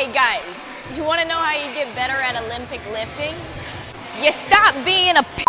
Hey guys, you want to know how you get better at Olympic lifting? You stop being a p***.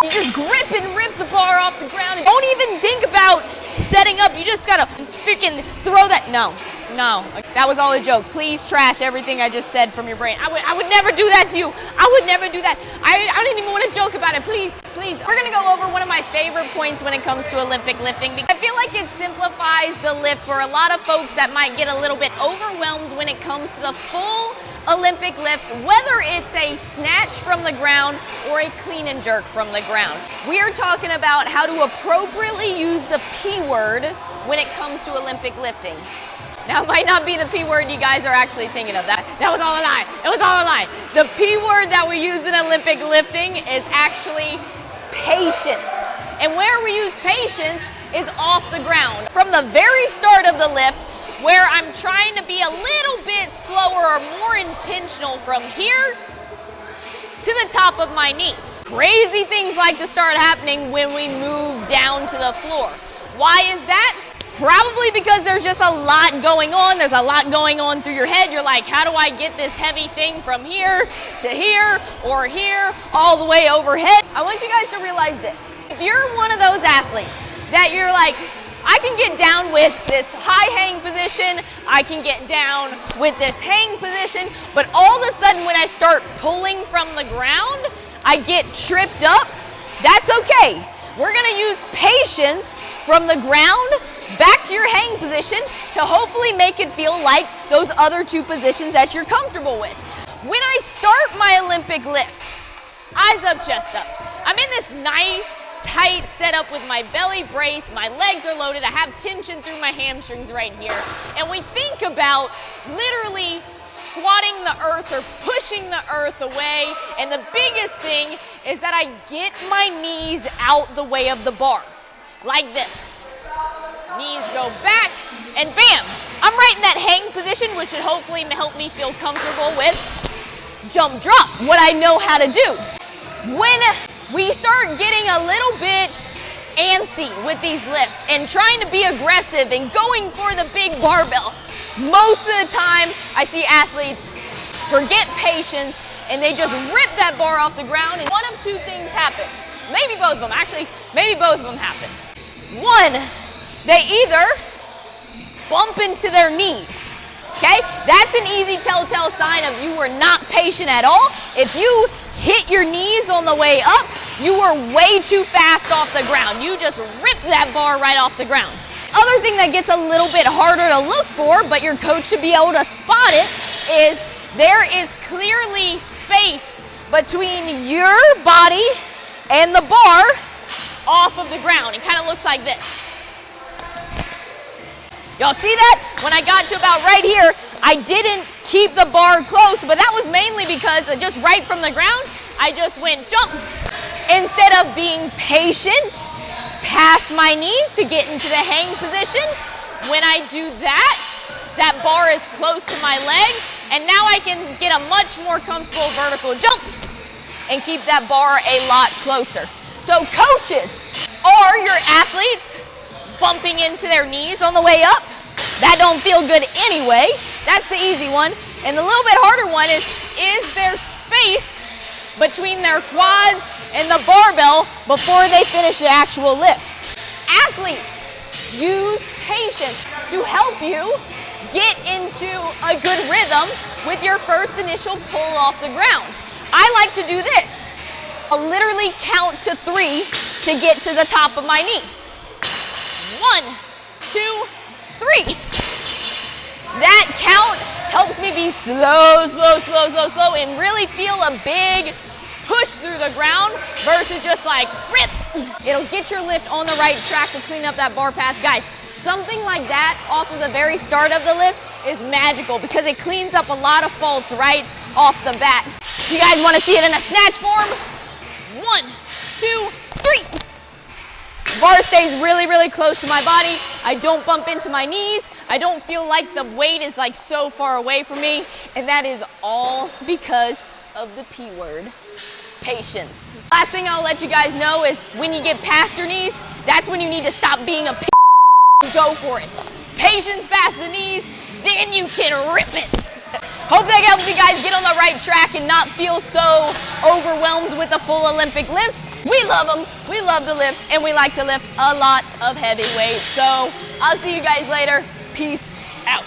You just grip and rip the bar off the ground. Don't even think about setting up. You just gotta freaking throw that. No, that was all a joke. Please trash everything I just said from your brain. I would never do that to you. I would never do that. I didn't even want to joke about it. Please. We're gonna go over one of my favorite points when it comes to Olympic lifting. I feel like it simplifies the lift for a lot of folks that might get a little bit overwhelmed when it comes to the full Olympic lift, whether it's a snatch from the ground or a clean and jerk from the ground. We are talking about how to appropriately use the P word when it comes to Olympic lifting. Now, it might not be the P word you guys are actually thinking of. That was all a lie. It was all a lie. The P word that we use in Olympic lifting is actually patience. And where we use patience is off the ground. From the very start of the lift, where I'm trying to be a little bit slower or more intentional from here to the top of my knee. Crazy things like to start happening when we move down to the floor. Why is that? Probably because there's just a lot going on. There's a lot going on through your head. You're like, how do I get this heavy thing from here to here or here all the way overhead? I want you guys to realize this. If you're one of those athletes that you're like, I can get down with this high hang position, I can get down with this hang position, but all of a sudden when I start pulling from the ground, I get tripped up. That's okay. We're gonna use patience from the ground back to your hang position to hopefully make it feel like those other two positions that you're comfortable with. When I start my Olympic lift, eyes up, chest up, I'm in this nice, tight setup with my belly brace, my legs are loaded, I have tension through my hamstrings right here, and we think about literally squatting the earth or pushing the earth away, and the biggest thing is that I get my knees out the way of the bar, like this. Knees go back, and bam, I'm right in that hang position, which should hopefully help me feel comfortable with jump drop, what I know how to do. When we start getting a little bit antsy with these lifts and trying to be aggressive and going for the big barbell, most of the time I see athletes forget patience and they just rip that bar off the ground, and one of two things happen. Maybe both of them, actually, maybe both of them happen. One, they either bump into their knees, okay? That's an easy telltale sign of you were not patient at all. If you hit your knees on the way up, you were way too fast off the ground. You just ripped that bar right off the ground. Other thing that gets a little bit harder to look for, but your coach should be able to spot it, is there is clearly space between your body and the bar off of the ground. It kind of looks like this. Y'all see that? When I got to about right here, I didn't keep the bar close, but that was mainly because just right from the ground, I just went jump. Instead of being patient past my knees to get into the hang position, when I do that, that bar is close to my leg, and now I can get a much more comfortable vertical jump and keep that bar a lot closer. So coaches, are your athletes bumping into their knees on the way up? That don't feel good anyway. That's the easy one. And the little bit harder one is there space between their quads and the barbell before they finish the actual lift? Athletes, use patience to help you get into a good rhythm with your first initial pull off the ground. I like to do this. I'll literally count to 3 to get to the top of my knee. 1, 2, 3. That count helps me be slow, and really feel a big push through the ground versus just like rip. It'll get your lift on the right track to clean up that bar path. Guys, something like that off of the very start of the lift is magical because it cleans up a lot of faults right off the bat. You guys want to see it in a snatch form? 1, 2, 3. Bar stays really close to my body. I don't bump into my knees. I don't feel like the weight is like so far away from me. And that is all because of the P word, patience. Last thing I'll let you guys know is when you get past your knees, that's when you need to stop being a p and go for it. Patience past the knees, then you can rip it. Hope that helps you guys get on the right track and not feel so overwhelmed with the full Olympic lifts. We love them, we love the lifts, and we like to lift a lot of heavy weights. So I'll see you guys later. Peace out.